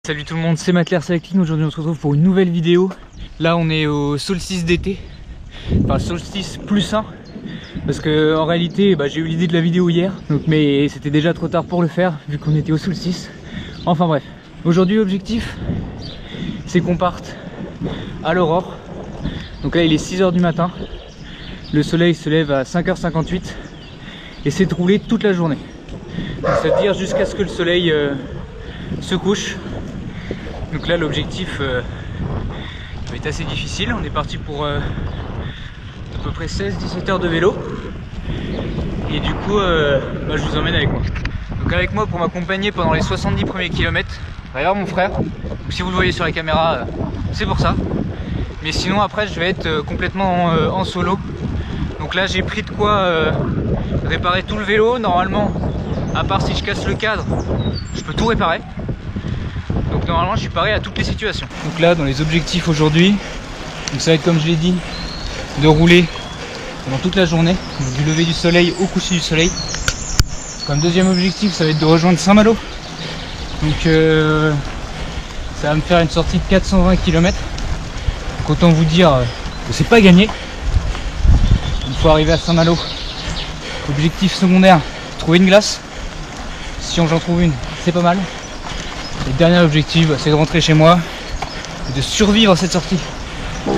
Salut tout le monde, c'est Matler Cycling. Aujourd'hui on se retrouve pour une nouvelle vidéo. Là on est au solstice d'été, enfin solstice +1, parce que en réalité j'ai eu l'idée de la vidéo hier, mais c'était déjà trop tard pour le faire vu qu'on était au solstice. Enfin bref, aujourd'hui l'objectif c'est qu'on parte à l'aurore. Donc là il est 6 h du matin, le soleil se lève à 5 h 58 et c'est de rouler toute la journée. C'est-à-dire jusqu'à ce que le soleil se couche. Donc là l'objectif va être assez difficile. On est parti pour à peu près 16-17 heures de vélo. Et du coup je vous emmène avec moi. Donc avec moi pour m'accompagner pendant les 70 premiers kilomètres, il va y avoir mon frère. Donc si vous le voyez sur la caméra, c'est pour ça. Mais sinon après je vais être complètement en solo. Donc là j'ai pris de quoi réparer tout le vélo. Normalement, à part si je casse le cadre, je peux tout réparer. Donc normalement je suis paré à toutes les situations. Donc là dans les objectifs aujourd'hui, ça va être comme je l'ai dit, de rouler pendant toute la journée, donc du lever du soleil au coucher du soleil. Comme deuxième objectif ça va être de rejoindre Saint-Malo. Donc ça va me faire une sortie de 420 km. Donc autant vous dire que c'est pas gagné. Une fois arrivé à Saint-Malo, objectif secondaire, trouver une glace. Si j'en trouve une, c'est pas mal. Et le dernier objectif, c'est de rentrer chez moi et de survivre à cette sortie. Si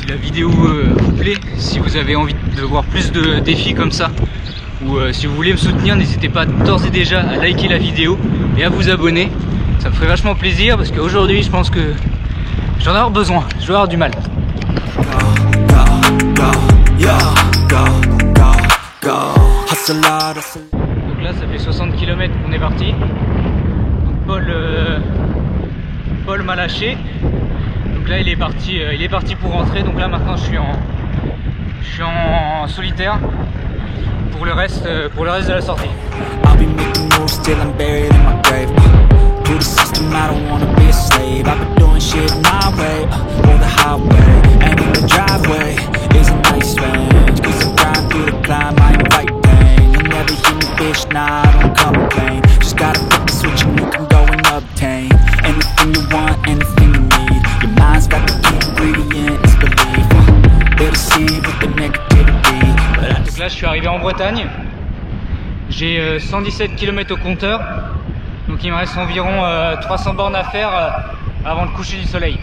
la vidéo vous plaît, si vous avez envie de voir plus de défis comme ça, ou si vous voulez me soutenir, n'hésitez pas d'ores et déjà à liker la vidéo et à vous abonner. Ça me ferait vachement plaisir parce qu'aujourd'hui je pense que j'en ai besoin, je vais avoir du mal. Donc là ça fait 60 km qu'on est parti. Donc Paul m'a lâché. Donc là il est parti pour rentrer. Donc là maintenant je suis en solitaire pour le reste de la sortie. To the system, I don't wanna be a slave. I've been doing shit my way, or the highway. And in the driveway is a nice range. Cause I'm grind through the climb, I invite pain. You'll never hear me bitch, nah, I don't complain. Just gotta flip the switch and you can go and obtain anything you want, anything you need. Your mind's got the key ingredient, it's belief. They'll deceive with the negativity. Donc là je suis arrivé en Bretagne. J'ai 117 km au compteur. Donc il me reste environ 300 bornes à faire avant le coucher du soleil.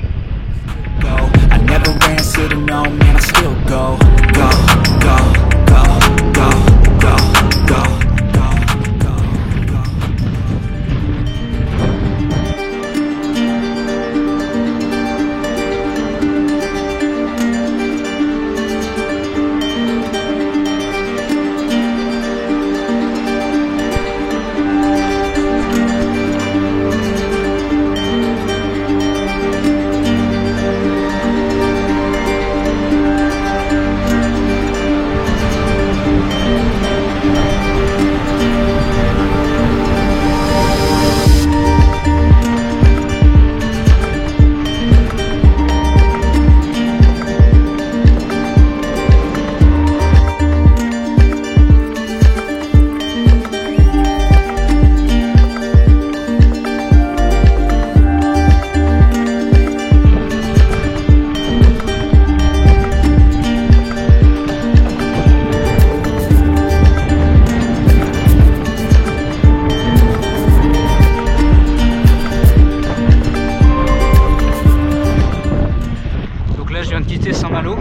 Saint-Malo,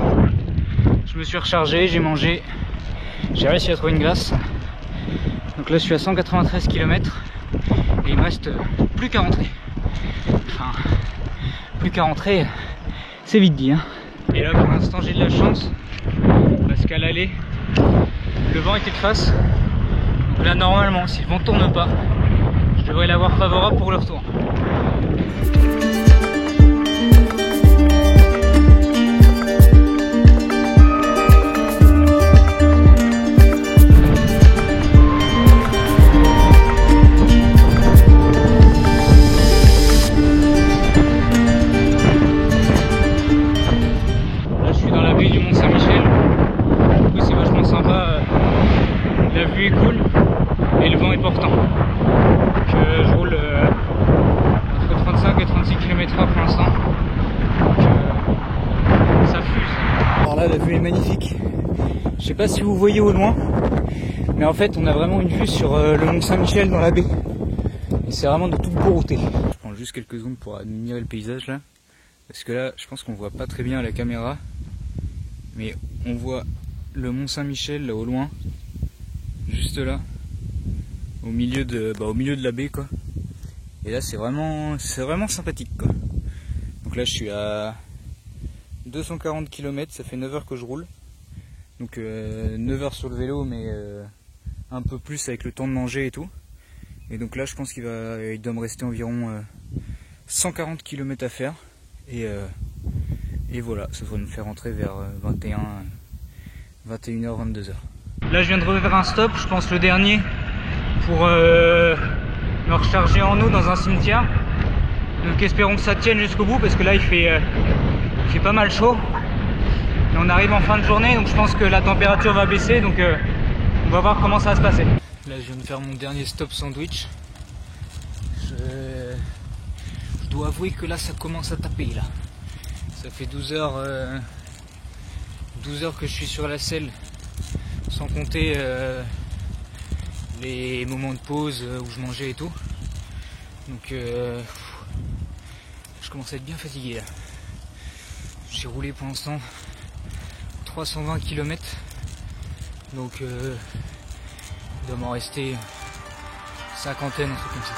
je me suis rechargé, j'ai mangé, j'ai réussi à trouver une glace. Donc là je suis à 193 km et il me reste plus qu'à rentrer. Enfin, plus qu'à rentrer, c'est vite dit hein. Et là pour l'instant j'ai de la chance parce qu'à l'aller le vent était de face. Donc là normalement si le vent tourne pas, je devrais l'avoir favorable pour le retour. magnifique. Je sais pas si vous voyez au loin, mais en fait on a vraiment une vue sur le mont Saint-Michel dans la baie. Et c'est vraiment de toute beauté. Je prends juste quelques secondes pour admirer le paysage là. Parce que là je pense qu'on voit pas très bien à la caméra. Mais on voit le mont Saint-Michel là au loin. Juste là. Au milieu de la baie quoi. Et là c'est vraiment sympathique quoi. Donc là je suis à 240 km, ça fait 9 heures que je roule. Donc 9 heures sur le vélo mais un peu plus avec le temps de manger et tout. Et donc là je pense qu'il doit me rester environ 140 km à faire. Et voilà, ça devrait me faire rentrer vers 21h, 22h. Là je viens de refaire un stop, je pense le dernier, pour me recharger en eau dans un cimetière. Donc espérons que ça tienne jusqu'au bout parce que là il fait pas mal chaud. Et on arrive en fin de journée donc je pense que la température va baisser, donc on va voir comment ça va se passer. Là je viens de faire mon dernier stop sandwich. Je dois avouer que là ça commence à taper là. Ça fait 12 heures que je suis sur la selle, sans compter les moments de pause où je mangeais et tout. Donc je commence à être bien fatigué là. J'ai roulé pour l'instant 320 km. Donc il doit m'en rester cinquantaine, un truc comme ça.